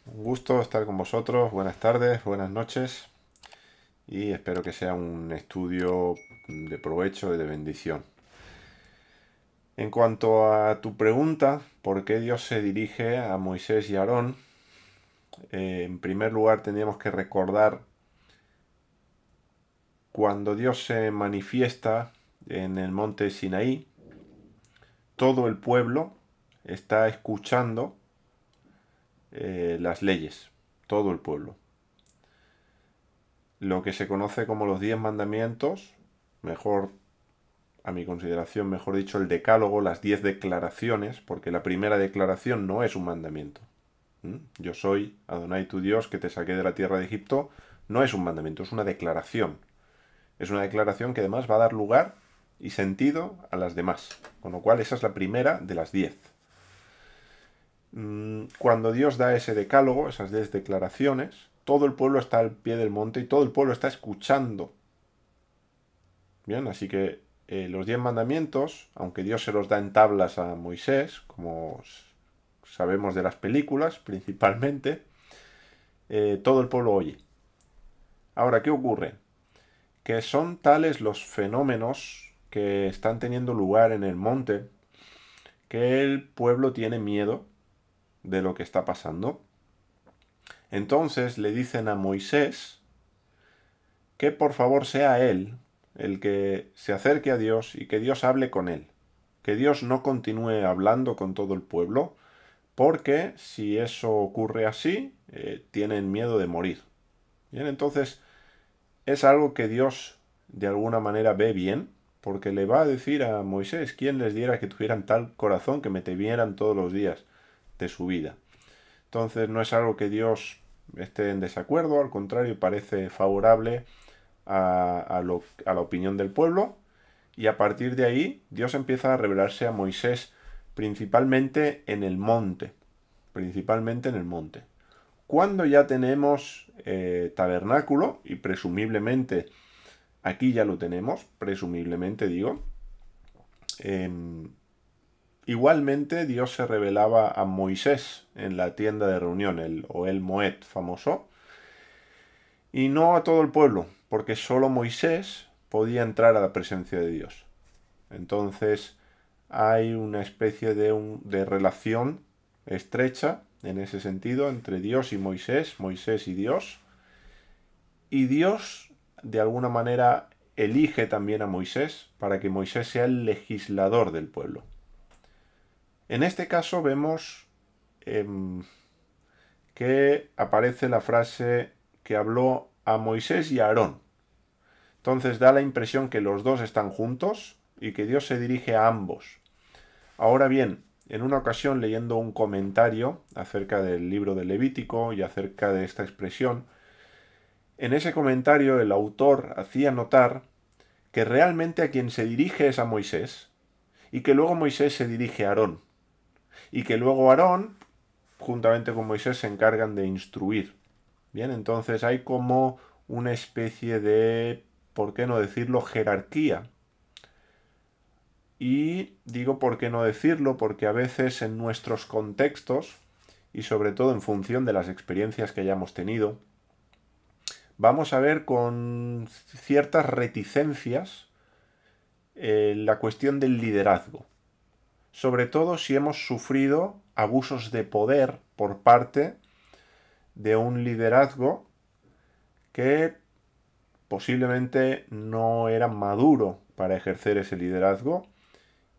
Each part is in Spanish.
Un gusto estar con vosotros. Buenas tardes, buenas noches y espero que sea un estudio de provecho y de bendición. En cuanto a tu pregunta, ¿por qué Dios se dirige a Moisés y Aarón? En primer lugar, tendríamos que recordar cuando Dios se manifiesta en el monte Sinaí, todo el pueblo está escuchando las leyes, todo el pueblo. Lo que se conoce como los 10 mandamientos, mejor a mi consideración, mejor dicho, el decálogo, las 10 declaraciones, porque la primera declaración no es un mandamiento. Yo soy Adonai tu Dios que te saqué de la tierra de Egipto, no es un mandamiento, es una declaración. Es una declaración que además va a dar lugar y sentido a las demás. Con lo cual esa es la primera de las 10. Cuando Dios da ese decálogo, esas 10 declaraciones, todo el pueblo está al pie del monte y todo el pueblo está escuchando. Bien, así que los 10 mandamientos, aunque Dios se los da en tablas a Moisés, como sabemos de las películas principalmente, todo el pueblo oye. Ahora, ¿qué ocurre? Que son tales los fenómenos que están teniendo lugar en el monte que el pueblo tiene miedo de lo que está pasando. Entonces le dicen a Moisés que por favor sea él el que se acerque a Dios y que Dios hable con él. Que Dios no continúe hablando con todo el pueblo, porque si eso ocurre así, tienen miedo de morir. Bien, entonces es algo que Dios de alguna manera ve bien, porque le va a decir a Moisés, ¿quién les diera que tuvieran tal corazón que me temieran todos los días de su vida? Entonces no es algo que Dios esté en desacuerdo, al contrario, parece favorable a la opinión del pueblo, y a partir de ahí Dios empieza a revelarse a Moisés principalmente en el monte, principalmente en el monte. Cuando ya tenemos tabernáculo, y presumiblemente aquí ya lo tenemos, presumiblemente digo, eh, igualmente Dios se revelaba a Moisés en la tienda de reunión, el Moed famoso, y no a todo el pueblo, porque solo Moisés podía entrar a la presencia de Dios. Entonces hay una especie de relación estrecha en ese sentido entre Dios y Moisés, Moisés y Dios. Y Dios, de alguna manera, elige también a Moisés para que Moisés sea el legislador del pueblo. En este caso vemos que aparece la frase que habló a Moisés y a Aarón. Entonces da la impresión que los dos están juntos y que Dios se dirige a ambos. Ahora bien, en una ocasión leyendo un comentario acerca del libro de Levítico y acerca de esta expresión, en ese comentario el autor hacía notar que realmente a quien se dirige es a Moisés, y que luego Moisés se dirige a Aarón, y que luego Aarón, juntamente con Moisés, se encargan de instruir. Bien, entonces hay como una especie de, ¿por qué no decirlo?, jerarquía. Y digo por qué no decirlo, porque a veces en nuestros contextos, y sobre todo en función de las experiencias que hayamos tenido, vamos a ver con ciertas reticencias la cuestión del liderazgo. Sobre todo si hemos sufrido abusos de poder por parte de un liderazgo que posiblemente no era maduro para ejercer ese liderazgo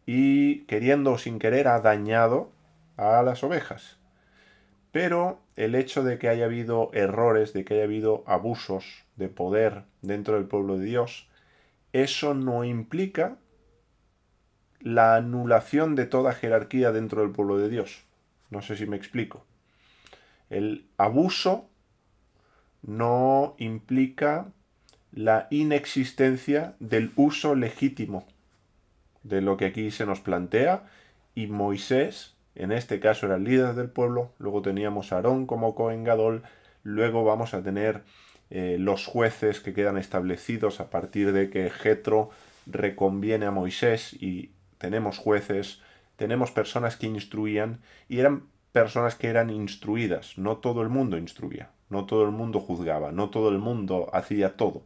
y queriendo o sin querer ha dañado a las ovejas. Pero el hecho de que haya habido errores, de que haya habido abusos de poder dentro del pueblo de Dios, eso no implica la anulación de toda jerarquía dentro del pueblo de Dios. No sé si me explico. El abuso no implica la inexistencia del uso legítimo de lo que aquí se nos plantea, y Moisés, en este caso era el líder del pueblo, luego teníamos a Aarón como Cohen Gadol, luego vamos a tener los jueces que quedan establecidos a partir de que Jetro reconviene a Moisés, y tenemos jueces, tenemos personas que instruían, y eran personas que eran instruidas, no todo el mundo instruía, no todo el mundo juzgaba, no todo el mundo hacía todo.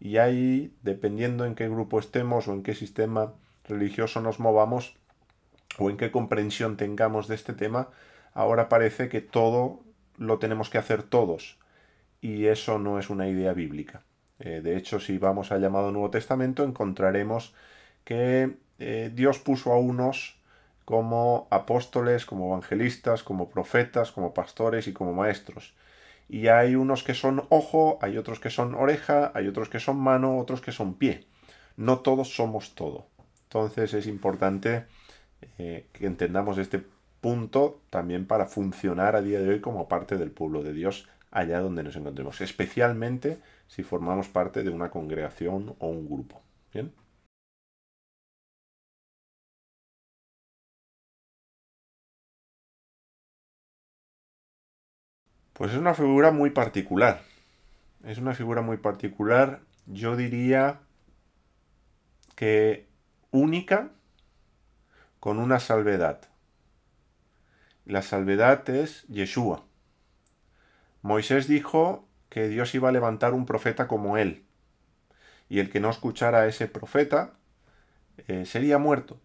Y ahí, dependiendo en qué grupo estemos o en qué sistema religioso nos movamos o en qué comprensión tengamos de este tema, ahora parece que todo lo tenemos que hacer todos. Y eso no es una idea bíblica. De hecho, si vamos al llamado Nuevo Testamento, encontraremos que Dios puso a unos como apóstoles, como evangelistas, como profetas, como pastores y como maestros. Y hay unos que son ojo, hay otros que son oreja, hay otros que son mano, otros que son pie. No todos somos todo. Entonces es importante que entendamos este punto también para funcionar a día de hoy como parte del pueblo de Dios allá donde nos encontremos, especialmente si formamos parte de una congregación o un grupo. ¿Bien? Pues es una figura muy particular. Es una figura muy particular, yo diría que única con una salvedad. La salvedad es Yeshua. Moisés dijo que Dios iba a levantar un profeta como él, y el que no escuchara a ese profeta sería muerto.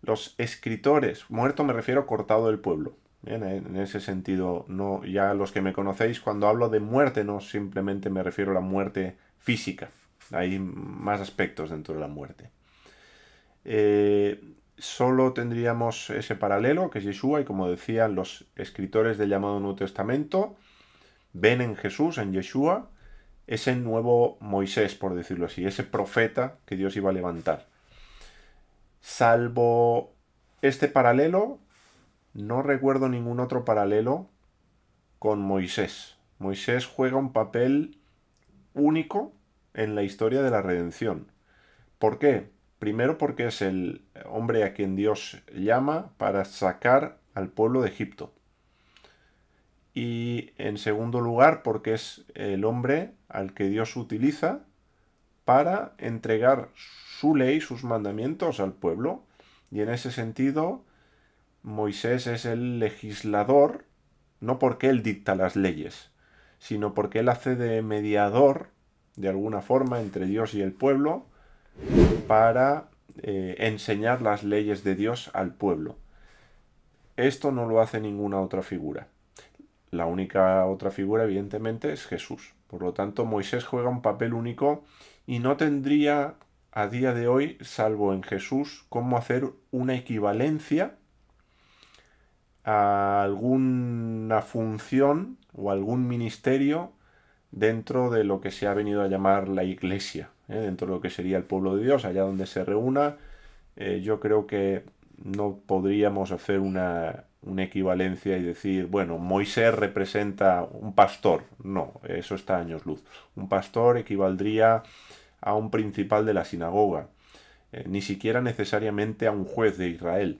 Los escritores, muerto me refiero cortado del pueblo. Bien, en ese sentido, no, ya los que me conocéis, cuando hablo de muerte, no simplemente me refiero a la muerte física. Hay más aspectos dentro de la muerte. Solo tendríamos ese paralelo, que es Yeshua, y como decían los escritores del llamado Nuevo Testamento, ven en Jesús, en Yeshua, ese nuevo Moisés, por decirlo así, ese profeta que Dios iba a levantar. Salvo este paralelo, no recuerdo ningún otro paralelo con Moisés. Moisés juega un papel único en la historia de la redención. ¿Por qué? Primero porque es el hombre a quien Dios llama para sacar al pueblo de Egipto. Y en segundo lugar porque es el hombre al que Dios utiliza para entregar su ley, sus mandamientos al pueblo. Y en ese sentido, Moisés es el legislador, no porque él dicta las leyes, sino porque él hace de mediador, de alguna forma, entre Dios y el pueblo, para enseñar las leyes de Dios al pueblo. Esto no lo hace ninguna otra figura. La única otra figura, evidentemente, es Jesús. Por lo tanto, Moisés juega un papel único y no tendría a día de hoy, salvo en Jesús, cómo hacer una equivalencia a alguna función o algún ministerio dentro de lo que se ha venido a llamar la iglesia, dentro de lo que sería el pueblo de Dios, allá donde se reúna. Yo creo que no podríamos hacer una equivalencia y decir, bueno, Moisés representa un pastor. No, eso está a años luz. Un pastor equivaldría a un principal de la sinagoga, ni siquiera necesariamente a un juez de Israel.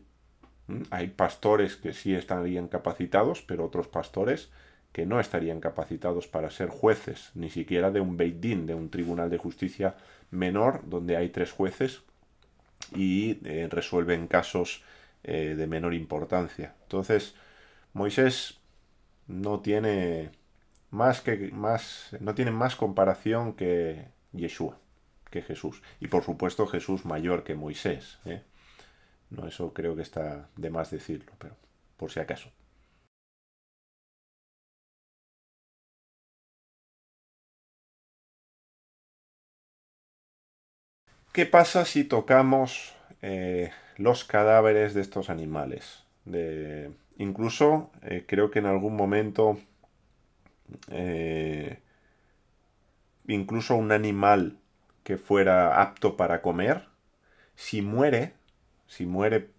Hay pastores que sí estarían capacitados, pero otros pastores que no estarían capacitados para ser jueces, ni siquiera de un Beit Din, de un tribunal de justicia menor, donde hay 3 jueces y resuelven casos de menor importancia. Entonces, Moisés no tiene no tiene más comparación que Yeshua, que Jesús. Y por supuesto Jesús mayor que Moisés. No, eso creo que está de más decirlo, pero por si acaso. ¿Qué pasa si tocamos los cadáveres de estos animales? Incluso creo que en algún momento eh, incluso un animal que fuera apto para comer, si muere, si muere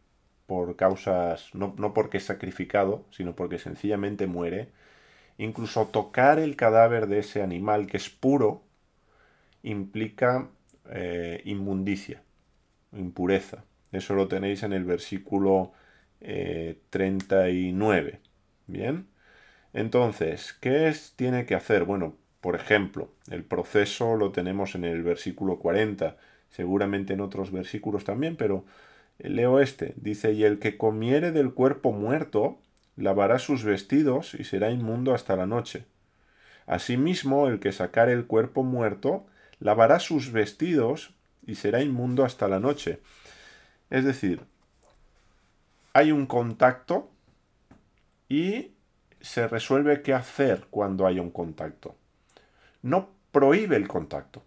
por causas, no porque es sacrificado, sino porque sencillamente muere, incluso tocar el cadáver de ese animal que es puro implica inmundicia, impureza. Eso lo tenéis en el versículo 39. Bien. Entonces, tiene que hacer? Bueno, por ejemplo, el proceso lo tenemos en el versículo 40, seguramente en otros versículos también, pero Leo este, dice, y el que comiere del cuerpo muerto, lavará sus vestidos y será inmundo hasta la noche. Asimismo, el que sacare el cuerpo muerto, lavará sus vestidos y será inmundo hasta la noche. Es decir, hay un contacto y se resuelve qué hacer cuando haya un contacto. No prohíbe el contacto.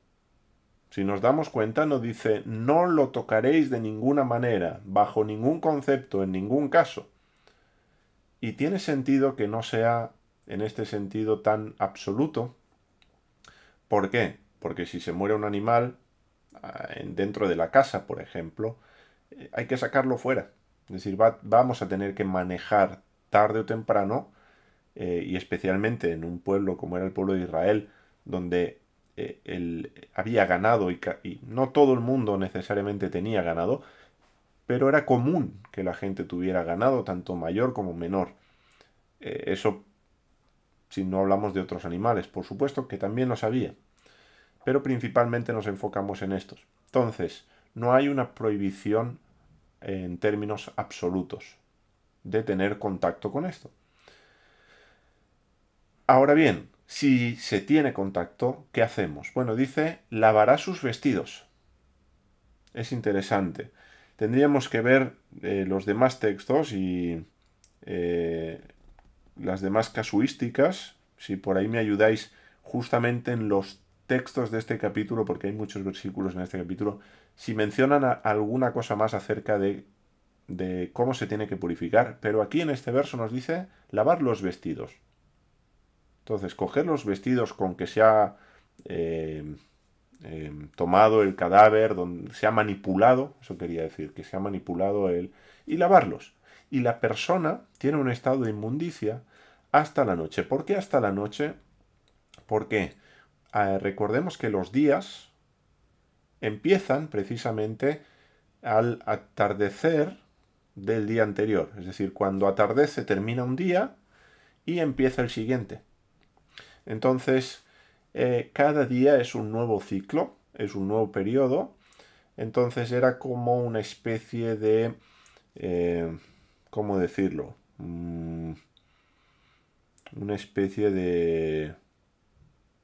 Si nos damos cuenta, no dice, no lo tocaréis de ninguna manera, bajo ningún concepto, en ningún caso. Y tiene sentido que no sea, en este sentido, tan absoluto. ¿Por qué? Porque si se muere un animal dentro de la casa, por ejemplo, hay que sacarlo fuera. Es decir, vamos a tener que manejar tarde o temprano, y especialmente en un pueblo como era el pueblo de Israel, donde había ganado y no todo el mundo necesariamente tenía ganado, pero era común que la gente tuviera ganado, tanto mayor como menor. Eso si no hablamos de otros animales, por supuesto que también los había, pero principalmente nos enfocamos en estos. Entonces, no hay una prohibición en términos absolutos de tener contacto con esto. Ahora bien, si se tiene contacto, ¿qué hacemos? Bueno, dice, lavará sus vestidos. Es interesante. Tendríamos que ver los demás textos y las demás casuísticas, si por ahí me ayudáis justamente en los textos de este capítulo, porque hay muchos versículos en este capítulo, si mencionan alguna cosa más acerca de cómo se tiene que purificar, pero aquí en este verso nos dice lavar los vestidos. Entonces, coger los vestidos con que se ha tomado el cadáver, donde se ha manipulado, eso quería decir, que se ha manipulado y lavarlos. Y la persona tiene un estado de inmundicia hasta la noche. ¿Por qué hasta la noche? Porque recordemos que los días empiezan precisamente al atardecer del día anterior. Es decir, cuando atardece termina un día y empieza el siguiente. Entonces, cada día es un nuevo ciclo, es un nuevo periodo. Entonces era como una especie de... ¿cómo decirlo? Una especie de...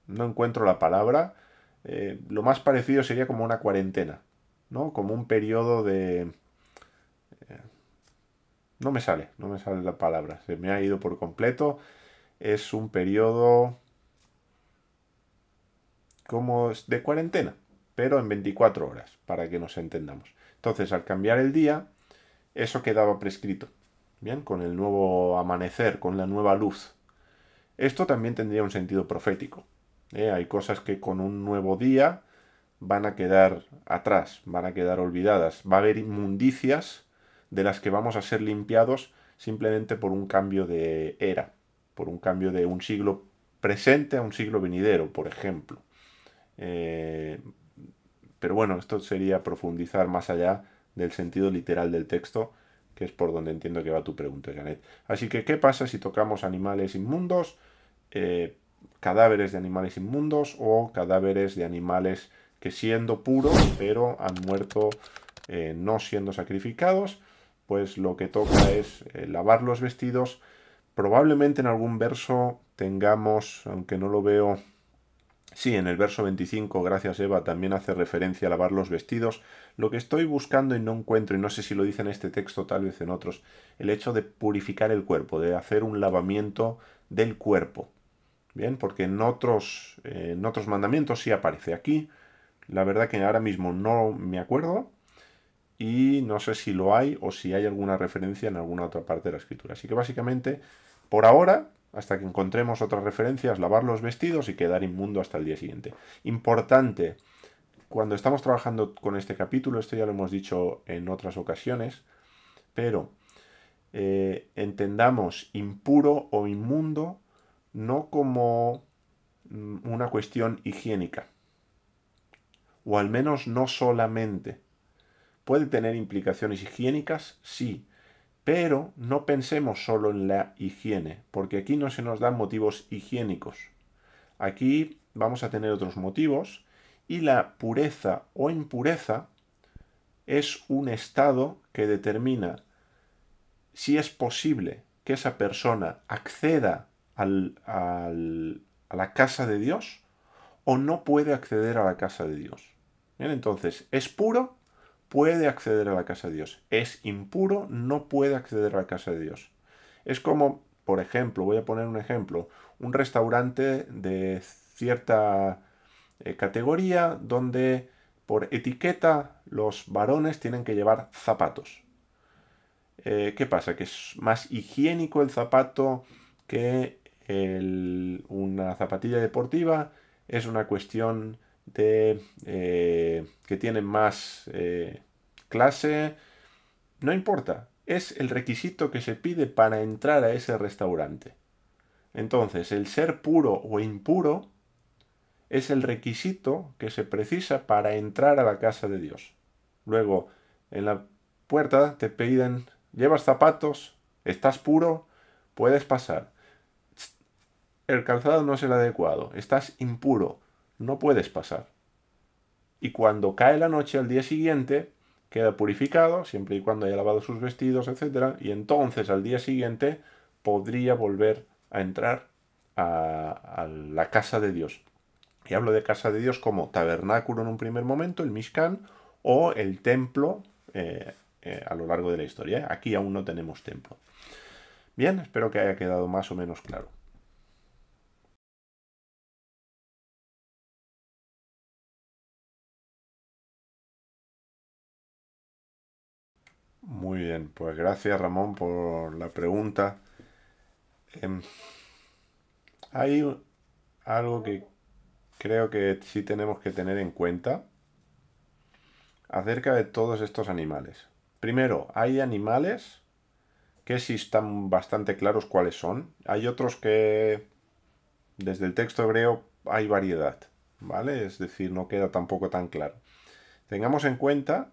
No encuentro la palabra. Lo más parecido sería como una cuarentena, ¿no? Como un periodo de... no me sale la palabra. Se me ha ido por completo. Es un periodo como de cuarentena, pero en 24 horas, para que nos entendamos. Entonces, al cambiar el día, eso quedaba prescrito. Bien, con el nuevo amanecer, con la nueva luz. Esto también tendría un sentido profético. Hay cosas que con un nuevo día van a quedar atrás, van a quedar olvidadas. Va a haber inmundicias de las que vamos a ser limpiados simplemente por un cambio de era, por un cambio de un siglo presente a un siglo venidero, por ejemplo. Pero bueno, esto sería profundizar más allá del sentido literal del texto, que es por donde entiendo que va tu pregunta, Janet. Así que, ¿qué pasa si tocamos animales inmundos, cadáveres de animales inmundos o cadáveres de animales que siendo puros, pero han muerto no siendo sacrificados? Pues lo que toca es lavar los vestidos. Probablemente en algún verso tengamos, aunque no lo veo... Sí, en el verso 25, gracias Eva, también hace referencia a lavar los vestidos. Lo que estoy buscando y no encuentro, y no sé si lo dice en este texto, tal vez en otros, el hecho de purificar el cuerpo, de hacer un lavamiento del cuerpo. Bien, porque en otros mandamientos sí aparece. Aquí, la verdad que ahora mismo no me acuerdo y no sé si lo hay o si hay alguna referencia en alguna otra parte de la escritura. Así que básicamente, por ahora, hasta que encontremos otras referencias, lavar los vestidos y quedar inmundo hasta el día siguiente. Importante, cuando estamos trabajando con este capítulo, esto ya lo hemos dicho en otras ocasiones, pero entendamos impuro o inmundo no como una cuestión higiénica, o al menos no solamente. ¿Puede tener implicaciones higiénicas? Sí, pero no pensemos solo en la higiene, porque aquí no se nos dan motivos higiénicos. Aquí vamos a tener otros motivos y la pureza o impureza es un estado que determina si es posible que esa persona acceda a la casa de Dios o no puede acceder a la casa de Dios. Bien, entonces, ¿es puro? Puede acceder a la casa de Dios. ¿Es impuro? No puede acceder a la casa de Dios. Es como, por ejemplo, voy a poner un ejemplo, un restaurante de cierta categoría donde por etiqueta los varones tienen que llevar zapatos. ¿Qué pasa? Que es más higiénico el zapato que una zapatilla deportiva. Es una cuestión de que tienen más clase. No importa. Es el requisito que se pide para entrar a ese restaurante. Entonces, el ser puro o impuro es el requisito que se precisa para entrar a la casa de Dios. Luego, en la puerta te piden, ¿llevas zapatos? ¿Estás puro? Puedes pasar. El calzado no es el adecuado. Estás impuro. No puedes pasar. Y cuando cae la noche al día siguiente, queda purificado, siempre y cuando haya lavado sus vestidos, etc. Y entonces al día siguiente podría volver a entrar a la casa de Dios. Y hablo de casa de Dios como tabernáculo en un primer momento, el Mishkan, o el templo a lo largo de la historia. Aquí aún no tenemos templo. Bien, espero que haya quedado más o menos claro. Muy bien, pues gracias Ramón por la pregunta. Em, hay algo que creo que sí tenemos que tener en cuenta acerca de todos estos animales. Primero, hay animales que sí están bastante claros cuáles son. Hay otros que desde el texto hebreo hay variedad, ¿vale? Es decir, no queda tampoco tan claro. Tengamos en cuenta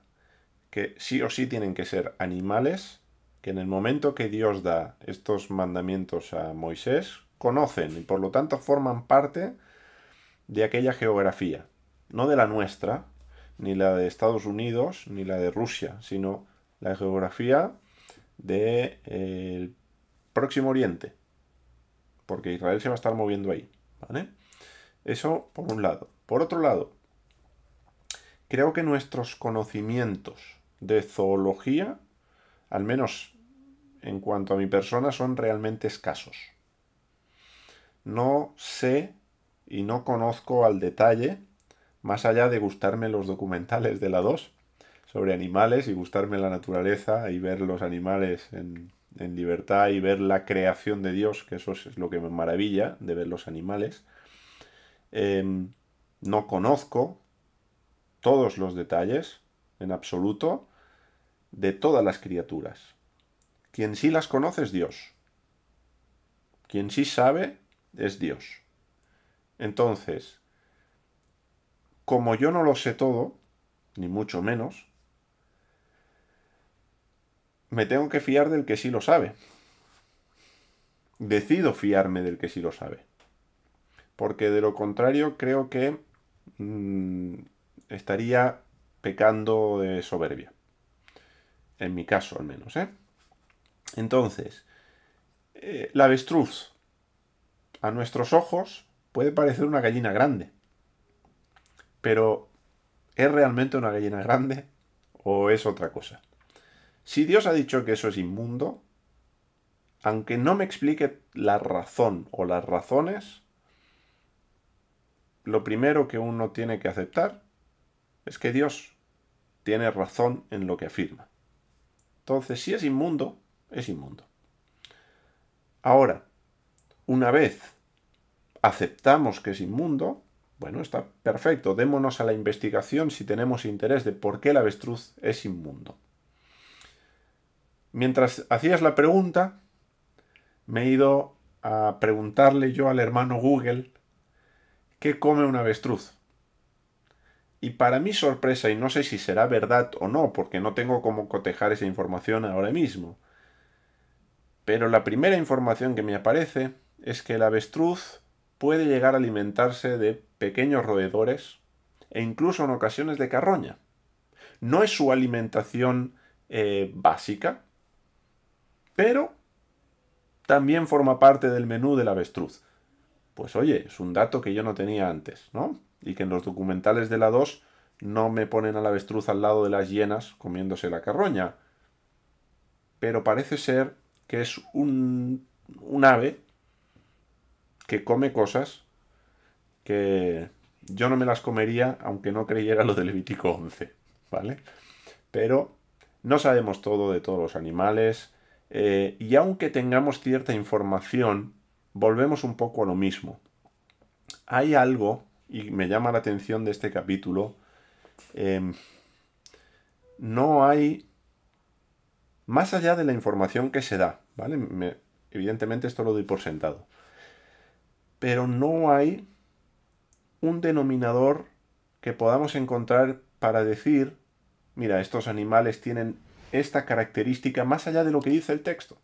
que sí o sí tienen que ser animales que en el momento que Dios da estos mandamientos a Moisés, conocen y por lo tanto forman parte de aquella geografía, no de la nuestra, ni la de Estados Unidos, ni la de Rusia, sino la geografía del Próximo Oriente, porque Israel se va a estar moviendo ahí, ¿vale? Eso por un lado. Por otro lado, creo que nuestros conocimientos de zoología, al menos en cuanto a mi persona, son realmente escasos. No sé y no conozco al detalle, más allá de gustarme los documentales de la 2 sobre animales y gustarme la naturaleza y ver los animales en libertad y ver la creación de Dios, que eso es lo que me maravilla de ver los animales. No conozco todos los detalles, en absoluto, de todas las criaturas. Quien sí las conoce es Dios. Quien sí sabe es Dios. Entonces, como yo no lo sé todo, ni mucho menos, me tengo que fiar del que sí lo sabe. Decido fiarme del que sí lo sabe. Porque de lo contrario creo que estaría pecando de soberbia. En mi caso, al menos, ¿eh? Entonces, la avestruz, a nuestros ojos, puede parecer una gallina grande. Pero, ¿es realmente una gallina grande o es otra cosa? Si Dios ha dicho que eso es inmundo, aunque no me explique la razón o las razones, lo primero que uno tiene que aceptar es que Dios tiene razón en lo que afirma. Entonces, si es inmundo, es inmundo. Ahora, una vez aceptamos que es inmundo, bueno, está perfecto, démonos a la investigación si tenemos interés de por qué el avestruz es inmundo. Mientras hacías la pregunta, me he ido a preguntarle yo al hermano Google qué come un avestruz. Y para mi sorpresa, y no sé si será verdad o no, porque no tengo cómo cotejar esa información ahora mismo, pero la primera información que me aparece es que el avestruz puede llegar a alimentarse de pequeños roedores e incluso en ocasiones de carroña. no es su alimentación básica, pero también forma parte del menú del avestruz. Pues oye, es un dato que yo no tenía antes, ¿no? Y que en los documentales de la 2 no me ponen al avestruz al lado de las hienas comiéndose la carroña. Pero parece ser que es un ave que come cosas que yo no me las comería aunque no creyera lo de Levítico 11, ¿vale? Pero no sabemos todo de todos los animales y aunque tengamos cierta información, volvemos un poco a lo mismo. Hay algo, y me llama la atención de este capítulo, no hay, más allá de la información que se da, ¿vale? Evidentemente esto lo doy por sentado, pero no hay un denominador que podamos encontrar para decir, mira, estos animales tienen esta característica más allá de lo que dice el texto.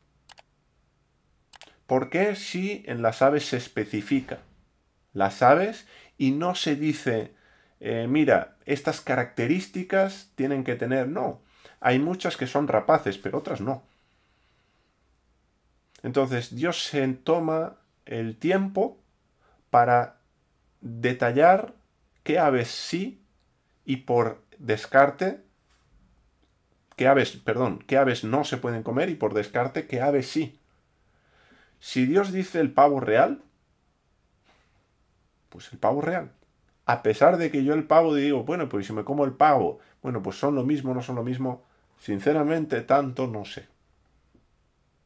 ¿Por qué si en las aves se especifica las aves y no se dice, mira, estas características tienen que tener? No, hay muchas que son rapaces, pero otras no. Entonces Dios se toma el tiempo para detallar qué aves sí y por descarte, qué aves no se pueden comer y por descarte qué aves sí. Si Dios dice el pavo real, pues el pavo real. A pesar de que yo el pavo digo, bueno, pues si me como el pavo, bueno, pues son lo mismo, no son lo mismo, sinceramente tanto no sé.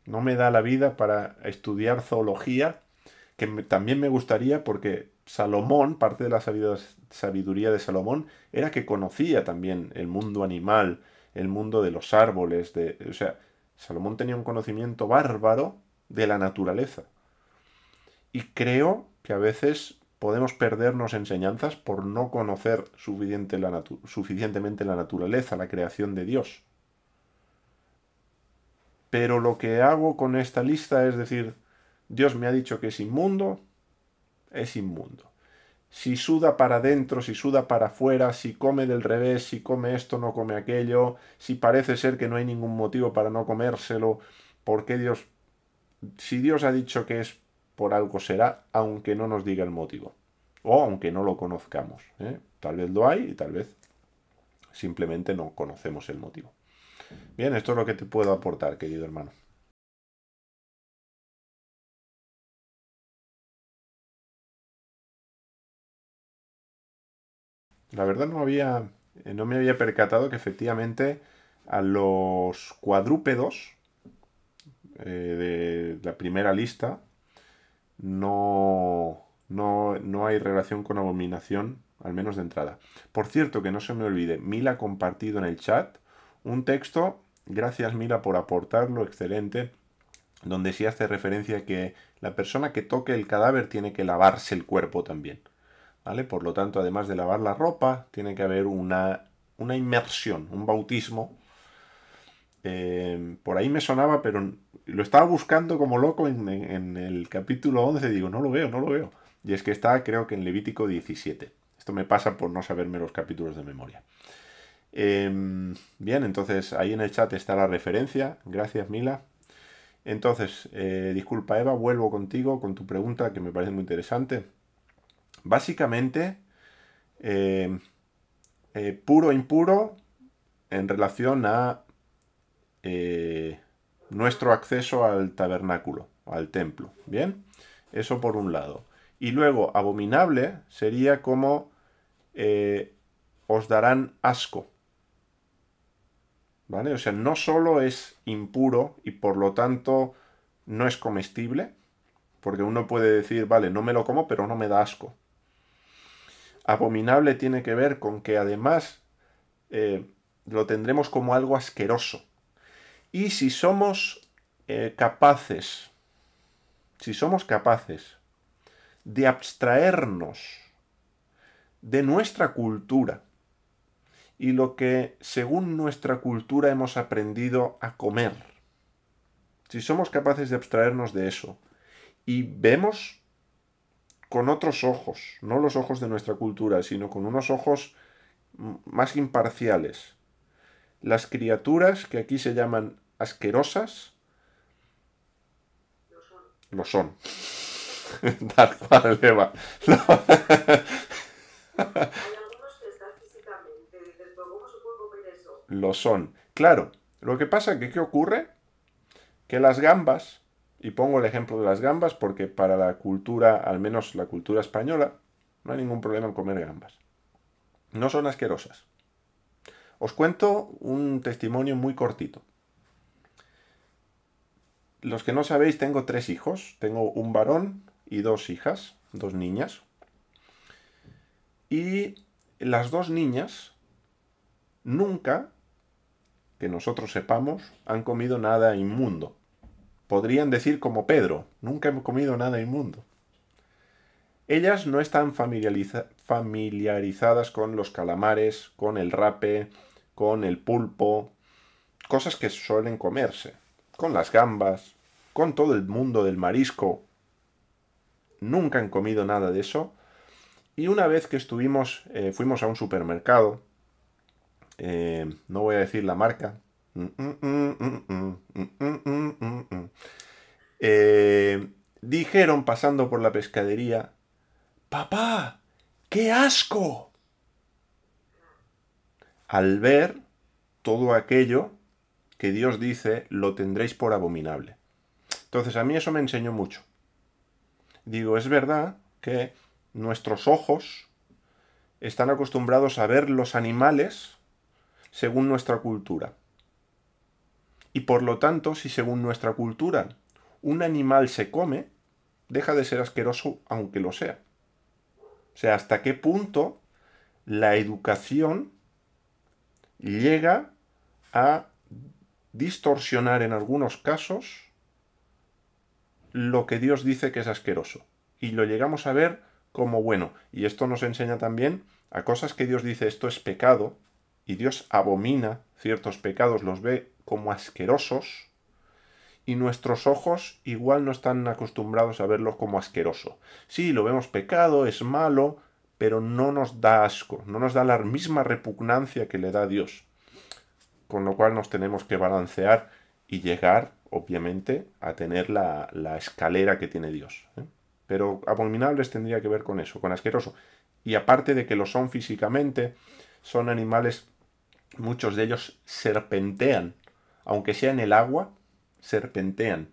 No me da la vida para estudiar zoología, que también me gustaría porque Salomón, parte de la sabiduría de Salomón, era que conocía también el mundo animal, el mundo de los árboles, o sea, Salomón tenía un conocimiento bárbaro de la naturaleza. Y creo que a veces podemos perdernos enseñanzas por no conocer suficientemente la naturaleza, la creación de Dios. Pero lo que hago con esta lista es decir, Dios me ha dicho que es inmundo, es inmundo. Si suda para adentro, si suda para afuera, si come del revés, si come esto, no come aquello, si parece ser que no hay ningún motivo para no comérselo, ¿por qué Dios? Si Dios ha dicho que es por algo será, aunque no nos diga el motivo. O aunque no lo conozcamos. Tal vez lo hay y tal vez simplemente no conocemos el motivo. Bien, esto es lo que te puedo aportar, querido hermano. La verdad no me había percatado que efectivamente a los cuadrúpedos de la primera lista no hay relación con abominación, al menos de entrada. Por cierto, que no se me olvide, Mila ha compartido en el chat un texto, gracias Mila por aportarlo, excelente, donde sí hace referencia a que la persona que toque el cadáver tiene que lavarse el cuerpo también. ¿Vale? Por lo tanto, además de lavar la ropa, tiene que haber una inmersión, un bautismo. Por ahí me sonaba, pero lo estaba buscando como loco en el capítulo 11. Digo, no lo veo, no lo veo. Y es que está, creo que en Levítico 17. Esto me pasa por no saberme los capítulos de memoria. Bien, entonces ahí en el chat está la referencia. Gracias, Mila. Entonces, disculpa Eva, vuelvo contigo con tu pregunta que me parece muy interesante. Básicamente, puro e impuro en relación a nuestro acceso al tabernáculo, al templo. Bien, eso por un lado. Y luego, abominable sería como os darán asco. ¿Vale? O sea, no solo es impuro y por lo tanto no es comestible, porque uno puede decir, vale, no me lo como, pero no me da asco. Abominable tiene que ver con que además lo tendremos como algo asqueroso. Y si somos capaces de abstraernos de nuestra cultura y lo que según nuestra cultura hemos aprendido a comer, si somos capaces de abstraernos de eso y vemos con otros ojos, no los ojos de nuestra cultura, sino con unos ojos más imparciales, Las criaturas que aquí se llaman asquerosas, lo son. Tal cual, Eva. Lo son. Claro, lo que pasa que, ¿qué ocurre? Que las gambas, y pongo el ejemplo de las gambas porque para la cultura, al menos la cultura española, no hay ningún problema en comer gambas. No son asquerosas. Os cuento un testimonio muy cortito. Los que no sabéis, tengo 3 hijos. Tengo un varón y 2 hijas, 2 niñas. Y las 2 niñas nunca, que nosotros sepamos, han comido nada inmundo. Podrían decir como Pedro, nunca he comido nada inmundo. Ellas no están familiarizadas con los calamares, con el rape, con el pulpo, cosas que suelen comerse, con las gambas, con todo el mundo del marisco. Nunca han comido nada de eso. Y una vez que fuimos a un supermercado, no voy a decir la marca, dijeron pasando por la pescadería, ¡Papá! ¡Qué asco! Al ver todo aquello que Dios dice, lo tendréis por abominable. Entonces a mí eso me enseñó mucho. Digo, es verdad que nuestros ojos están acostumbrados a ver los animales según nuestra cultura. Y por lo tanto, si según nuestra cultura un animal se come, deja de ser asqueroso aunque lo sea. O sea, hasta qué punto la educación llega a distorsionar en algunos casos lo que Dios dice que es asqueroso. Y lo llegamos a ver como bueno. Y esto nos enseña también a cosas que Dios dice esto es pecado, y Dios abomina ciertos pecados, los ve como asquerosos, y nuestros ojos igual no están acostumbrados a verlos como asqueroso. Sí, lo vemos pecado, es malo, pero no nos da asco, no nos da la misma repugnancia que le da a Dios. Con lo cual nos tenemos que balancear y llegar, obviamente, a tener la escalera que tiene Dios. Pero abominables tendría que ver con eso, con asqueroso. Y aparte de que lo son físicamente, son animales, muchos de ellos serpentean. Aunque sea en el agua, serpentean.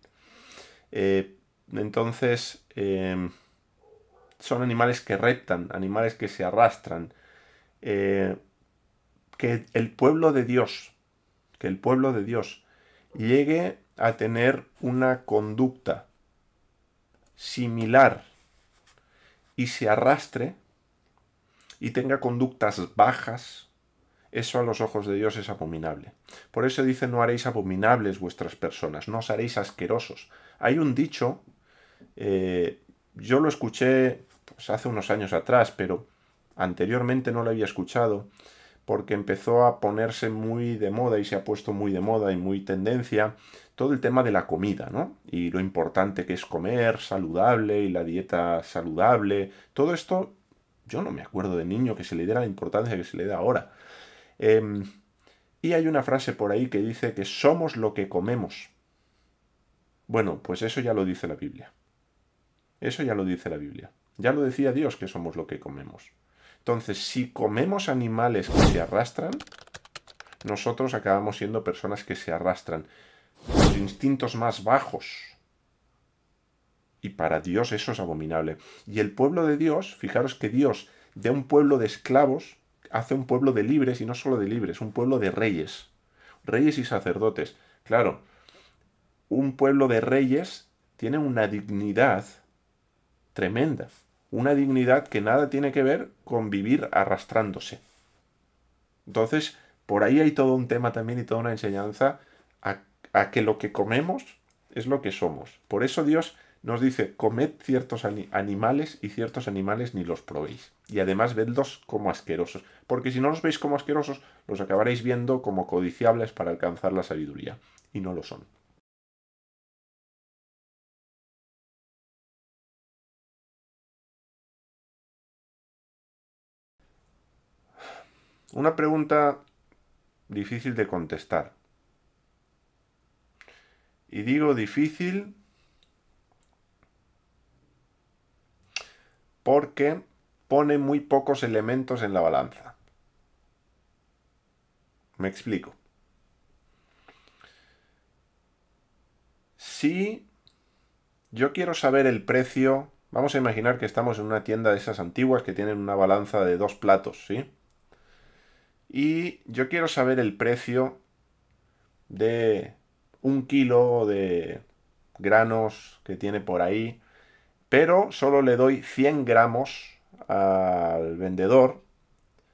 Entonces, son animales que reptan, animales que se arrastran. Que el pueblo de Dios, llegue a tener una conducta similar y se arrastre y tenga conductas bajas, eso a los ojos de Dios es abominable. Por eso dice, no haréis abominables vuestras personas, no os haréis asquerosos. Hay un dicho, yo lo escuché pues, hace unos años atrás, pero anteriormente no lo había escuchado, porque empezó a ponerse muy de moda y se ha puesto muy de moda y muy tendencia todo el tema de la comida, ¿no? Y lo importante que es comer saludable y la dieta saludable. Todo esto, yo no me acuerdo de niño que se le diera la importancia que se le da ahora. Y hay una frase por ahí que dice que somos lo que comemos. Bueno, pues eso ya lo dice la Biblia. Eso ya lo dice la Biblia. Ya lo decía Dios que somos lo que comemos. Entonces, si comemos animales que se arrastran, nosotros acabamos siendo personas que se arrastran. Los instintos más bajos. Y para Dios eso es abominable. Y el pueblo de Dios, fijaros que Dios de un pueblo de esclavos hace un pueblo de libres, y no solo de libres, un pueblo de reyes. Reyes y sacerdotes. Claro, un pueblo de reyes tiene una dignidad tremenda. Una dignidad que nada tiene que ver con vivir arrastrándose. Entonces, por ahí hay todo un tema también y toda una enseñanza a que lo que comemos es lo que somos. Por eso Dios nos dice, comed ciertos animales y ciertos animales ni los probéis. Y además vedlos como asquerosos. Porque si no los veis como asquerosos, los acabaréis viendo como codiciables para alcanzar la sabiduría. Y no lo son. Una pregunta difícil de contestar. Y digo difícil porque pone muy pocos elementos en la balanza. Me explico. Si yo quiero saber el precio, vamos a imaginar que estamos en una tienda de esas antiguas que tienen una balanza de 2 platos, ¿sí? Y yo quiero saber el precio de 1 kilo de granos que tiene por ahí, pero solo le doy 100 gramos al vendedor.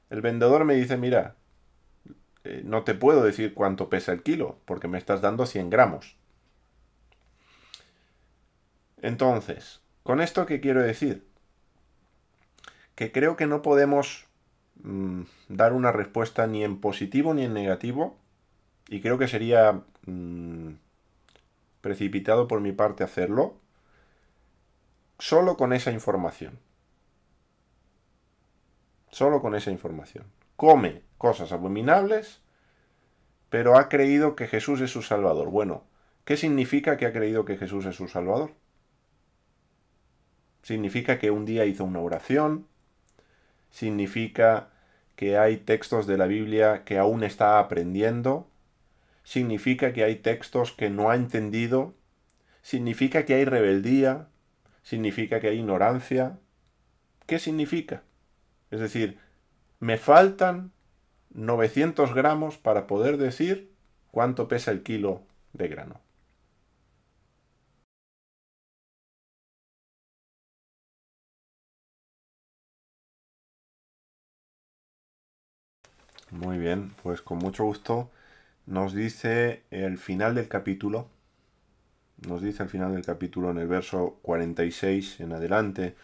El vendedor me dice, mira, no te puedo decir cuánto pesa el kilo, porque me estás dando 100 gramos. Entonces, ¿con esto qué quiero decir? Que creo que no podemos dar una respuesta ni en positivo ni en negativo, y creo que sería precipitado por mi parte hacerlo, solo con esa información. Solo con esa información. Come cosas abominables, pero ha creído que Jesús es su Salvador. Bueno, ¿qué significa que ha creído que Jesús es su Salvador? Significa que un día hizo una oración, significa que hay textos de la Biblia que aún está aprendiendo, significa que hay textos que no ha entendido, significa que hay rebeldía, significa que hay ignorancia. ¿Qué significa? Es decir, me faltan 900 gramos para poder decir cuánto pesa el kilo de grano. Muy bien, pues con mucho gusto nos dice el final del capítulo. Nos dice al final del capítulo, en el verso 46 en adelante,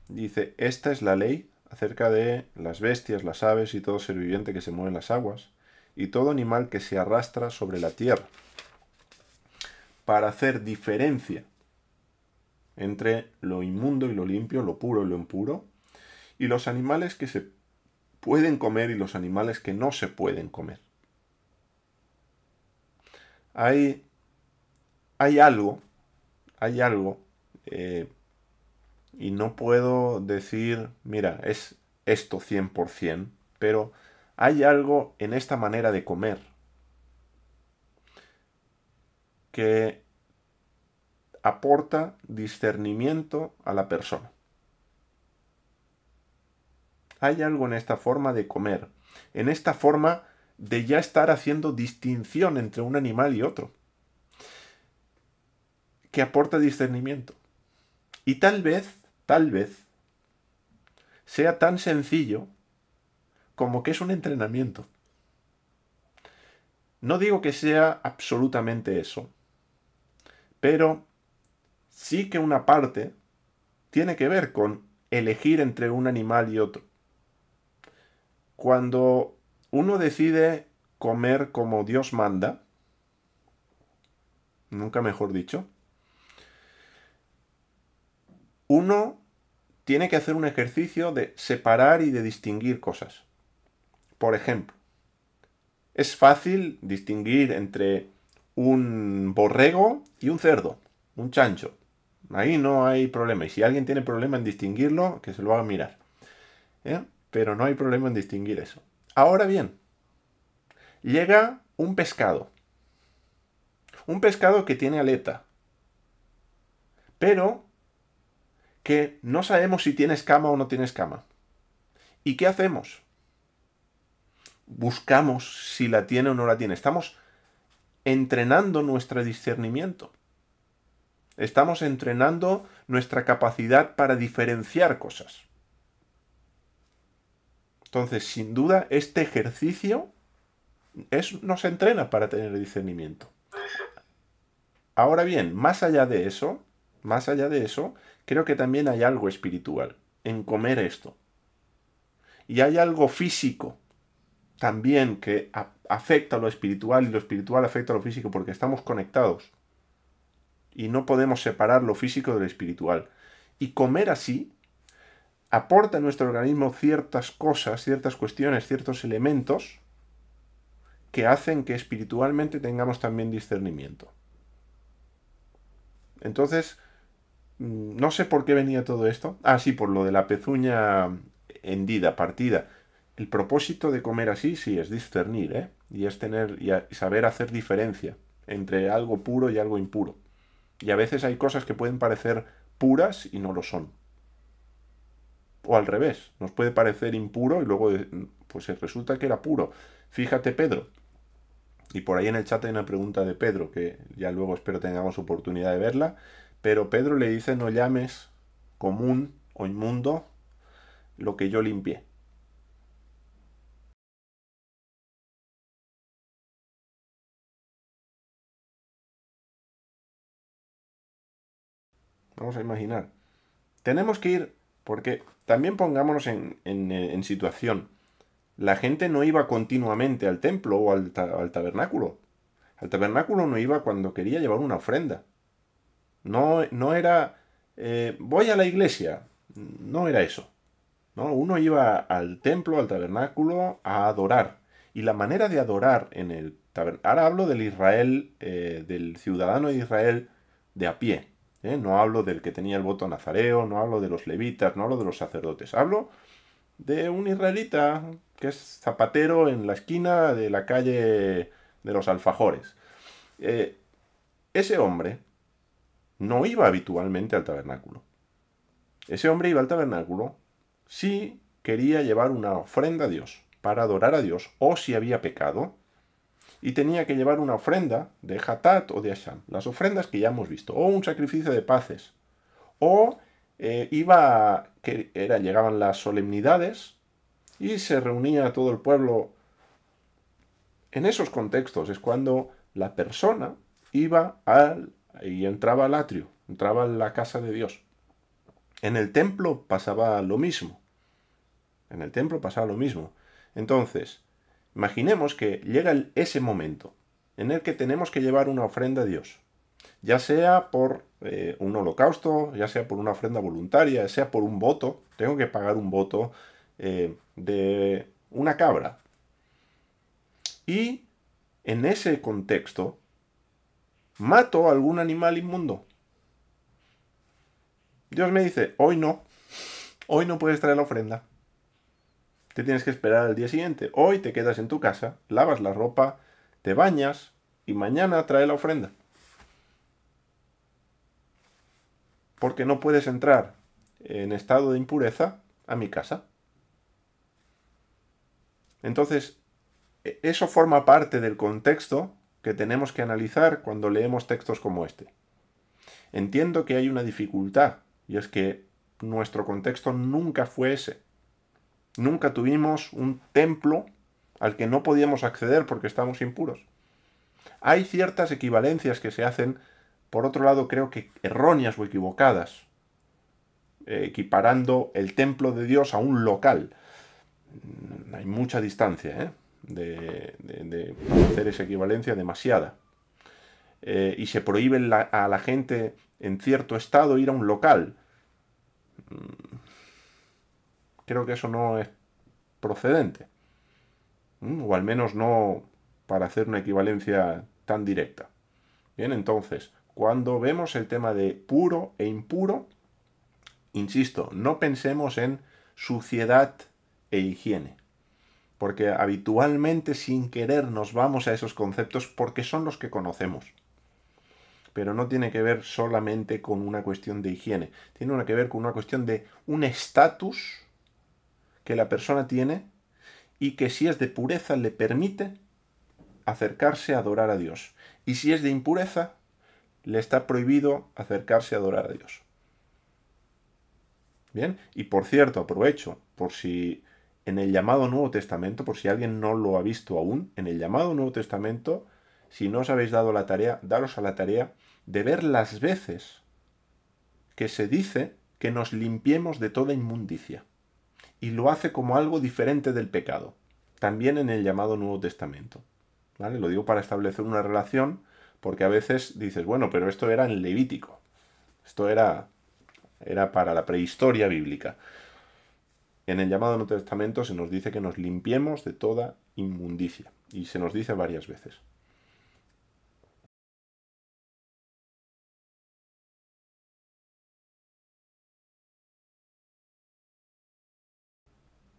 dice, esta es la ley acerca de las bestias, las aves y todo ser viviente que se mueve en las aguas, y todo animal que se arrastra sobre la tierra, para hacer diferencia entre lo inmundo y lo limpio, lo puro y lo impuro, y los animales que se pueden comer y los animales que no se pueden comer. Hay algo, y no puedo decir, mira, es esto 100%, pero hay algo en esta manera de comer que aporta discernimiento a la persona. Hay algo en esta forma de comer, en esta forma de ya estar haciendo distinción entre un animal y otro, que aporta discernimiento. Y tal vez, sea tan sencillo como que es un entrenamiento. No digo que sea absolutamente eso, pero sí que una parte tiene que ver con elegir entre un animal y otro. Cuando uno decide comer como Dios manda, nunca mejor dicho, uno tiene que hacer un ejercicio de separar y de distinguir cosas. Por ejemplo, es fácil distinguir entre un borrego y un cerdo, un chancho. Ahí no hay problema. Y si alguien tiene problema en distinguirlo, que se lo haga mirar. Pero no hay problema en distinguir eso. Ahora bien, llega un pescado. Un pescado que tiene aleta. Pero que no sabemos si tiene escama o no tiene escama. ¿Y qué hacemos? Buscamos si la tiene o no la tiene. Estamos entrenando nuestro discernimiento. Estamos entrenando nuestra capacidad para diferenciar cosas. Entonces, sin duda, este ejercicio nos entrena para tener discernimiento. Ahora bien, más allá de eso, creo que también hay algo espiritual en comer esto. Y hay algo físico también que afecta a lo espiritual y lo espiritual afecta a lo físico porque estamos conectados. Y no podemos separar lo físico de lo espiritual. Y comer así aporta a nuestro organismo ciertas cosas, ciertas cuestiones, ciertos elementos que hacen que espiritualmente tengamos también discernimiento. Entonces, no sé por qué venía todo esto. Ah, sí, por lo de la pezuña hendida, partida. El propósito de comer así, sí, es discernir, ¿eh? Y es tener y saber hacer diferencia entre algo puro y algo impuro. Y a veces hay cosas que pueden parecer puras y no lo son. O al revés, nos puede parecer impuro y luego pues resulta que era puro. Fíjate, Pedro. Y por ahí en el chat hay una pregunta de Pedro, que ya luego espero tengamos oportunidad de verla. Pero Pedro le dice, no llames común o inmundo lo que yo limpié. Vamos a imaginar. Tenemos que ir, porque también pongámonos en situación. La gente no iba continuamente al templo o al tabernáculo. Al tabernáculo no iba cuando quería llevar una ofrenda. No era, voy a la iglesia. No era eso. ¿No? Uno iba al templo, al tabernáculo, a adorar. Y la manera de adorar en el tabernáculo... Ahora hablo del Israel, del ciudadano de Israel de a pie. No hablo del que tenía el voto nazareo, no hablo de los levitas, no hablo de los sacerdotes. Hablo de un israelita que es zapatero en la esquina de la calle de los alfajores. Ese hombre no iba habitualmente al tabernáculo. Ese hombre iba al tabernáculo si quería llevar una ofrenda a Dios, para adorar a Dios, o si había pecado, y tenía que llevar una ofrenda de Hatat o de Asham, las ofrendas que ya hemos visto, o un sacrificio de paces, o llegaban las solemnidades y se reunía todo el pueblo. En esos contextos es cuando la persona iba y entraba al atrio, entraba a la casa de Dios. En el templo pasaba lo mismo. En el templo pasaba lo mismo. Entonces, imaginemos que llega ese momento en el que tenemos que llevar una ofrenda a Dios. Ya sea por un holocausto, ya sea por una ofrenda voluntaria, ya sea por un voto. Tengo que pagar un voto de una cabra. Y en ese contexto, mato a algún animal inmundo. Dios me dice, hoy no puedes traer la ofrenda. Te tienes que esperar al día siguiente. Hoy te quedas en tu casa, lavas la ropa, te bañas y mañana trae la ofrenda. Porque no puedes entrar en estado de impureza a mi casa. Entonces, eso forma parte del contexto que tenemos que analizar cuando leemos textos como este. Entiendo que hay una dificultad, y es que nuestro contexto nunca fue ese. Nunca tuvimos un templo al que no podíamos acceder porque estábamos impuros. Hay ciertas equivalencias que se hacen, por otro lado creo que erróneas o equivocadas, equiparando el templo de Dios a un local. Hay mucha distancia de hacer esa equivalencia, demasiada. Y se prohíbe a la gente en cierto estado ir a un local. Creo que eso no es procedente. O al menos no para hacer una equivalencia tan directa. Bien, entonces, cuando vemos el tema de puro e impuro, insisto, no pensemos en suciedad e higiene. Porque habitualmente sin querer nos vamos a esos conceptos porque son los que conocemos. Pero no tiene que ver solamente con una cuestión de higiene. Tiene que ver con una cuestión de un estatus que la persona tiene y que si es de pureza le permite acercarse a adorar a Dios. Y si es de impureza, le está prohibido acercarse a adorar a Dios. Bien, y por cierto, aprovecho, por si en el llamado Nuevo Testamento, por si alguien no lo ha visto aún, en el llamado Nuevo Testamento, si no os habéis dado la tarea, daros a la tarea de ver las veces que se dice que nos limpiemos de toda inmundicia. Y lo hace como algo diferente del pecado. También en el llamado Nuevo Testamento. ¿Vale? Lo digo para establecer una relación, porque a veces dices, bueno, pero esto era en Levítico. Esto era para la prehistoria bíblica. En el llamado Nuevo Testamento se nos dice que nos limpiemos de toda inmundicia. Y se nos dice varias veces.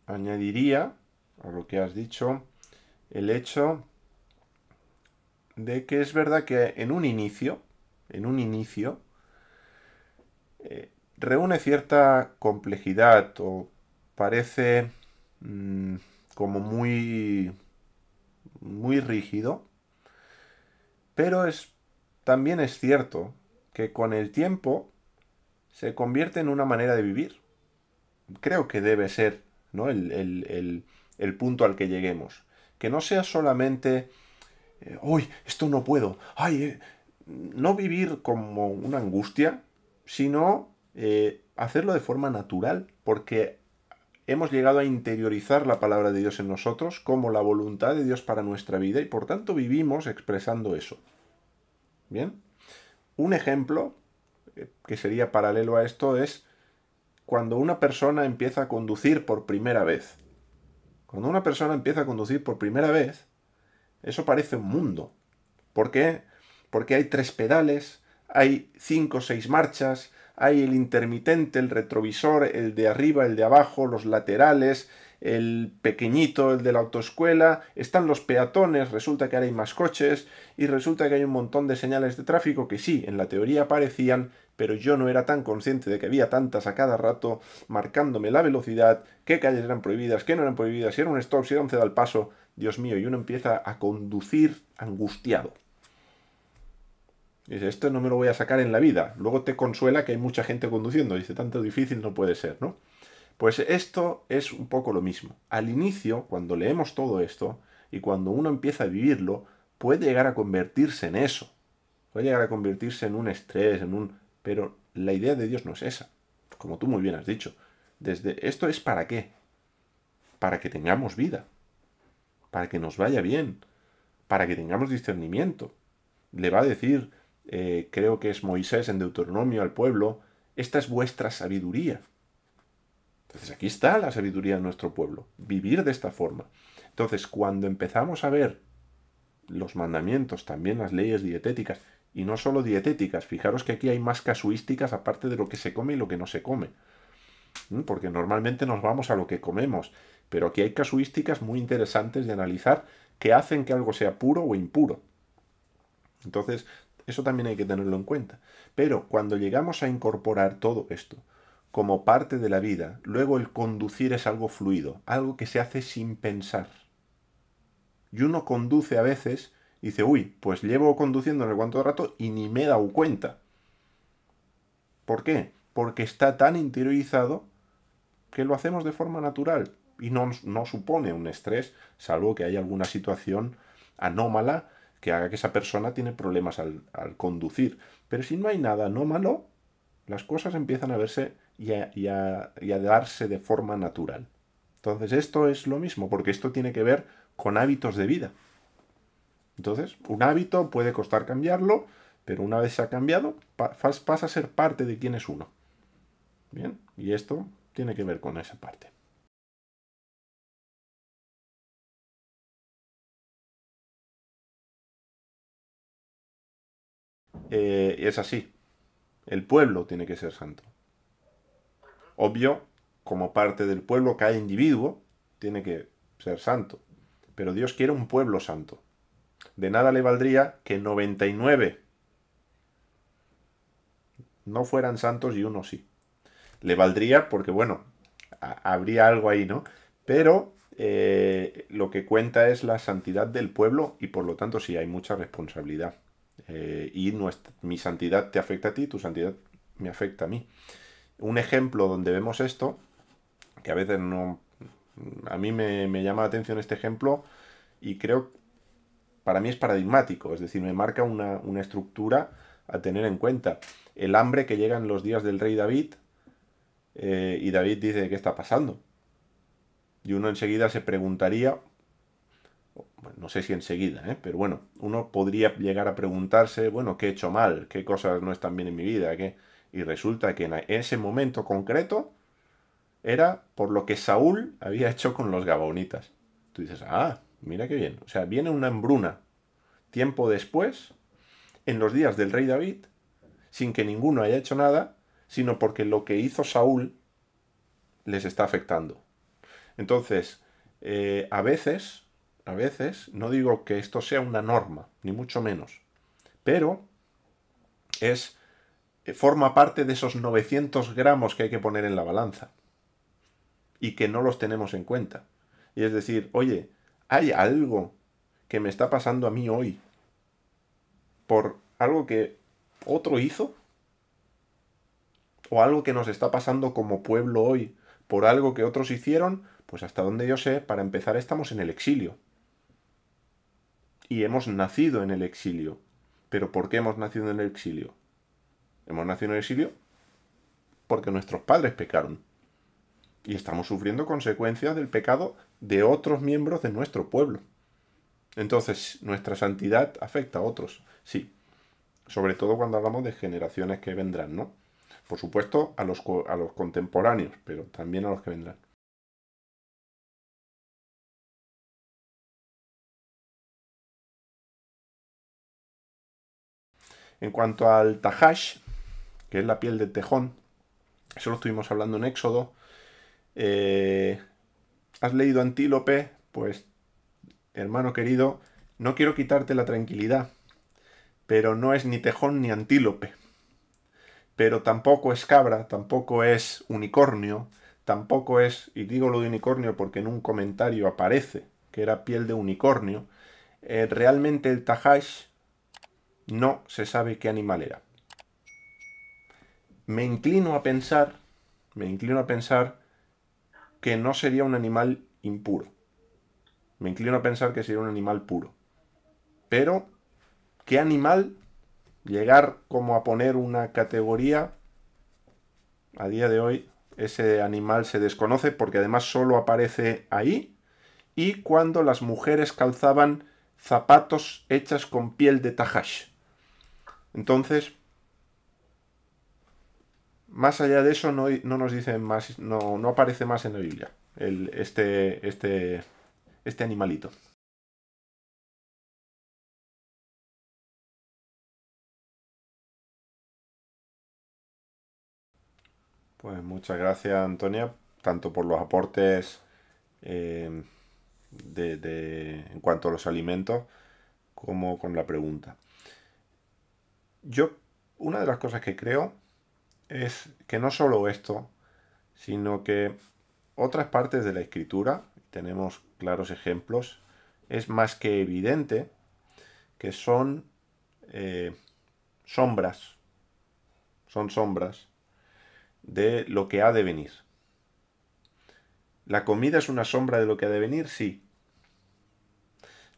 Añadiría a lo que has dicho el hecho de que es verdad que en un inicio, reúne cierta complejidad o parece como muy rígido, pero también es cierto que con el tiempo se convierte en una manera de vivir. Creo que debe ser, ¿no?, el punto al que lleguemos. Que no sea solamente, uy, esto no puedo, ay, no vivir como una angustia, sino hacerlo de forma natural, porque hemos llegado a interiorizar la palabra de Dios en nosotros como la voluntad de Dios para nuestra vida y por tanto vivimos expresando eso. Bien, un ejemplo que sería paralelo a esto es cuando una persona empieza a conducir por primera vez. Cuando una persona empieza a conducir por primera vez, eso parece un mundo. ¿Por qué? Porque hay 3 pedales, hay 5 o 6 marchas, hay el intermitente, el retrovisor, el de arriba, el de abajo, los laterales, el pequeñito, el de la autoescuela, están los peatones, resulta que ahora hay más coches y resulta que hay un montón de señales de tráfico que sí, en la teoría aparecían, pero yo no era tan consciente de que había tantas a cada rato marcándome la velocidad, qué calles eran prohibidas, qué no eran prohibidas, si era un stop, si era un ceda al paso. Dios mío, y uno empieza a conducir angustiado. Dice, esto no me lo voy a sacar en la vida. Luego te consuela que hay mucha gente conduciendo. Dice, tanto difícil no puede ser, ¿no? Pues esto es un poco lo mismo. Al inicio, cuando leemos todo esto, y cuando uno empieza a vivirlo, puede llegar a convertirse en eso. Puede llegar a convertirse en un estrés, Pero la idea de Dios no es esa. Como tú muy bien has dicho. Esto es ¿para qué? Para que tengamos vida. Para que nos vaya bien. Para que tengamos discernimiento. Le va a decir, creo que es Moisés en Deuteronomio al pueblo, esta es vuestra sabiduría. Entonces aquí está la sabiduría de nuestro pueblo, vivir de esta forma. Entonces cuando empezamos a ver los mandamientos, también las leyes dietéticas, y no solo dietéticas, fijaros que aquí hay más casuísticas aparte de lo que se come y lo que no se come. Porque normalmente nos vamos a lo que comemos, pero aquí hay casuísticas muy interesantes de analizar que hacen que algo sea puro o impuro. Entonces, eso también hay que tenerlo en cuenta. Pero cuando llegamos a incorporar todo esto como parte de la vida, luego el conducir es algo fluido, algo que se hace sin pensar. Y uno conduce a veces y dice, uy, pues llevo conduciendo en el cuanto de rato y ni me he dado cuenta. ¿Por qué? Porque está tan interiorizado que lo hacemos de forma natural y no supone un estrés, salvo que haya alguna situación anómala que haga que esa persona tiene problemas al conducir. Pero si no hay nada anómalo, las cosas empiezan a verse y a darse de forma natural. Entonces esto es lo mismo, porque esto tiene que ver con hábitos de vida. Entonces, un hábito puede costar cambiarlo, pero una vez se ha cambiado, pasa a ser parte de quién es uno. Bien, y esto tiene que ver con esa parte. Es así. El pueblo tiene que ser santo. Obvio, como parte del pueblo, cada individuo tiene que ser santo. Pero Dios quiere un pueblo santo. De nada le valdría que 99 no fueran santos y uno sí. Le valdría porque, bueno, habría algo ahí, ¿no? Pero lo que cuenta es la santidad del pueblo y por lo tanto sí hay mucha responsabilidad. Mi santidad te afecta a ti, tu santidad me afecta a mí. Un ejemplo donde vemos esto, que a veces no... A mí me llama la atención este ejemplo y creo para mí es paradigmático, es decir, me marca una estructura a tener en cuenta. El hambre que llega en los días del rey David, y David dice, ¿qué está pasando? Y uno enseguida se preguntaría, no sé si enseguida, pero bueno, uno podría llegar a preguntarse, bueno, ¿qué he hecho mal? ¿Qué cosas no están bien en mi vida? ¿Qué? Y resulta que en ese momento concreto era por lo que Saúl había hecho con los gabaonitas. Tú dices, ah, mira qué bien. O sea, viene una hambruna tiempo después, en los días del rey David, sin que ninguno haya hecho nada, sino porque lo que hizo Saúl les está afectando. Entonces, a veces, no digo que esto sea una norma, ni mucho menos, pero forma parte de esos 900 gramos que hay que poner en la balanza y que no los tenemos en cuenta. Y es decir, oye, hay algo que me está pasando a mí hoy por algo que otro hizo, o algo que nos está pasando como pueblo hoy por algo que otros hicieron, pues hasta donde yo sé, para empezar estamos en el exilio. Y hemos nacido en el exilio. ¿Pero por qué hemos nacido en el exilio? Hemos nacido en el exilio porque nuestros padres pecaron. Y estamos sufriendo consecuencias del pecado de otros miembros de nuestro pueblo. Entonces, nuestra santidad afecta a otros, sí. Sobre todo cuando hablamos de generaciones que vendrán, ¿no? Por supuesto, a los contemporáneos, pero también a los que vendrán. En cuanto al tahash, que es la piel de tejón, eso lo estuvimos hablando en Éxodo. ¿Has leído Antílope? Pues, hermano querido, no quiero quitarte la tranquilidad, pero no es ni tejón ni antílope. Pero tampoco es cabra, tampoco es unicornio, tampoco es, y digo lo de unicornio porque en un comentario aparece que era piel de unicornio, realmente el tahash no se sabe qué animal era. Me inclino a pensar que no sería un animal impuro. Me inclino a pensar que sería un animal puro. Pero, ¿qué animal? Llegar como a poner una categoría, a día de hoy, ese animal se desconoce porque además solo aparece ahí y cuando las mujeres calzaban zapatos hechas con piel de tahash. Entonces, más allá de eso, no nos dicen más, no aparece más en la Biblia este animalito. Pues muchas gracias, Antonia, tanto por los aportes eh, en cuanto a los alimentos, como con la pregunta. Yo, una de las cosas que creo es que no solo esto, sino que otras partes de la escritura, tenemos claros ejemplos, es más que evidente que eh, sombras, son sombras de lo que ha de venir. ¿La comida es una sombra de lo que ha de venir? Sí.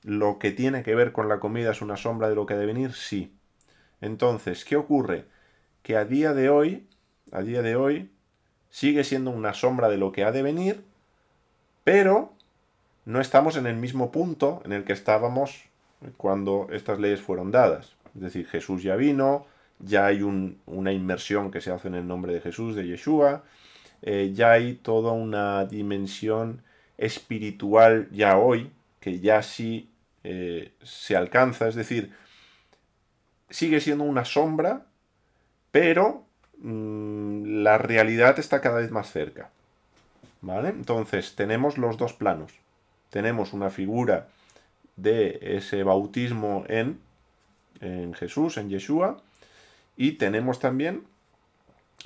¿Lo que tiene que ver con la comida es una sombra de lo que ha de venir? Sí. Entonces, ¿qué ocurre? Que a día de hoy, sigue siendo una sombra de lo que ha de venir, pero no estamos en el mismo punto en el que estábamos cuando estas leyes fueron dadas. Es decir, Jesús ya vino, ya hay una inmersión que se hace en el nombre de Jesús, de Yeshua, ya hay toda una dimensión espiritual ya hoy, que ya sí se alcanza, es decir, sigue siendo una sombra, pero la realidad está cada vez más cerca. ¿Vale? Entonces tenemos los dos planos. Tenemos una figura de ese bautismo en Jesús, en Yeshua, y tenemos también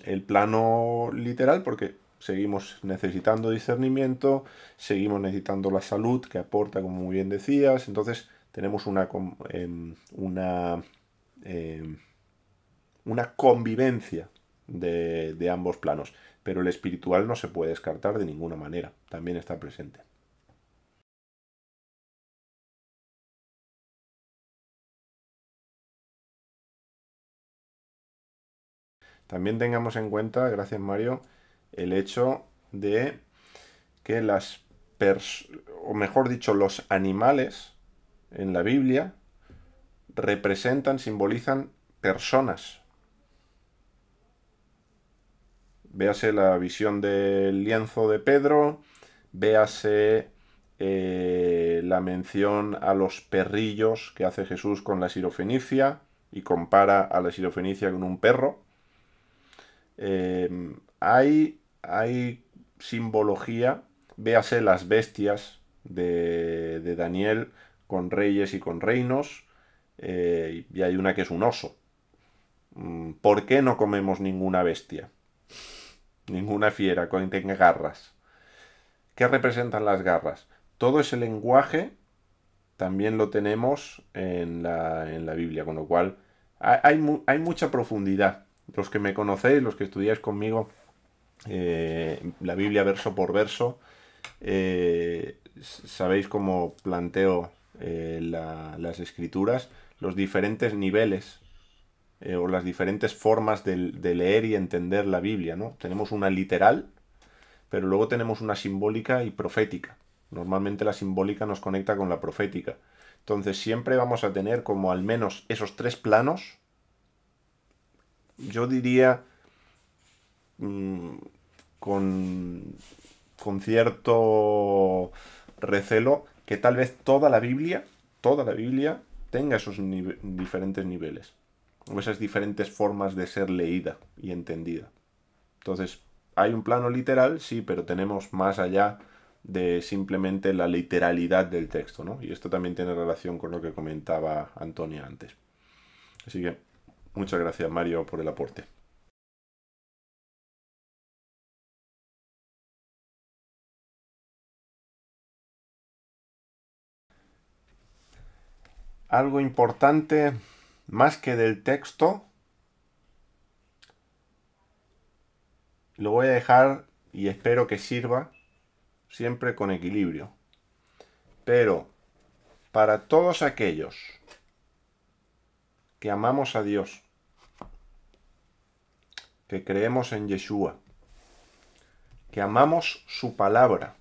el plano literal porque seguimos necesitando discernimiento, seguimos necesitando la salud que aporta, como muy bien decías, entonces tenemos una convivencia de ambos planos, pero el espiritual no se puede descartar de ninguna manera, también está presente. También tengamos en cuenta, gracias Mario, el hecho de que o mejor dicho, los animales en la Biblia simbolizan personas. Véase la visión del lienzo de Pedro, véase la mención a los perrillos que hace Jesús con la sirofenicia y compara a la sirofenicia con un perro. Hay simbología, véase las bestias de Daniel con reyes y con reinos, y hay una que es un oso. ¿Por qué no comemos ninguna bestia? Ninguna fiera que tenga garras. ¿Qué representan las garras? Todo ese lenguaje también lo tenemos en la Biblia, con lo cual hay mucha profundidad. Los que me conocéis, los que estudiáis conmigo la Biblia verso por verso, sabéis cómo planteo las escrituras, los diferentes niveles o las diferentes formas de leer y entender la Biblia, ¿no? Tenemos una literal, pero luego tenemos una simbólica y profética. Normalmente la simbólica nos conecta con la profética. Entonces siempre vamos a tener como al menos esos tres planos. Yo diría con cierto recelo que tal vez toda la Biblia tenga esos diferentes niveles. O esas diferentes formas de ser leída y entendida. Entonces, hay un plano literal, sí, pero tenemos más allá de simplemente la literalidad del texto, ¿no? Y esto también tiene relación con lo que comentaba Antonia antes. Así que, muchas gracias, Mario, por el aporte. Algo importante, más que del texto, lo voy a dejar y espero que sirva siempre con equilibrio. Pero para todos aquellos que amamos a Dios, que creemos en Yeshua, que amamos su palabra,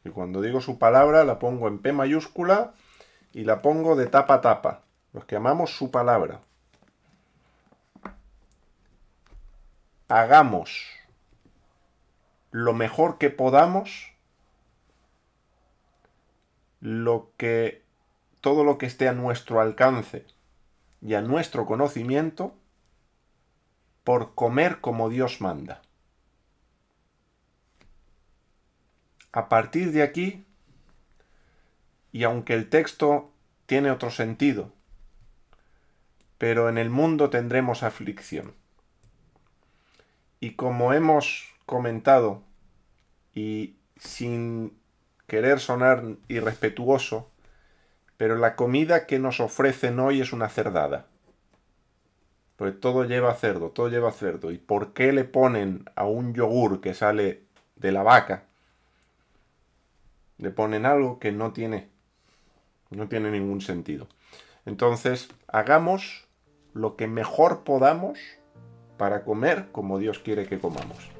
y cuando digo su palabra la pongo en P mayúscula y la pongo de tapa a tapa, los que amamos su palabra, hagamos lo mejor que podamos todo lo que esté a nuestro alcance y a nuestro conocimiento por comer como Dios manda. A partir de aquí, y aunque el texto tiene otro sentido, pero en el mundo tendremos aflicción. Y como hemos comentado, y sin querer sonar irrespetuoso, pero la comida que nos ofrecen hoy es una cerdada. Pues todo lleva cerdo, todo lleva cerdo. ¿Y por qué le ponen a un yogur que sale de la vaca? Le ponen algo que no tiene ningún sentido. Entonces, hagamos lo que mejor podamos para comer como Dios quiere que comamos.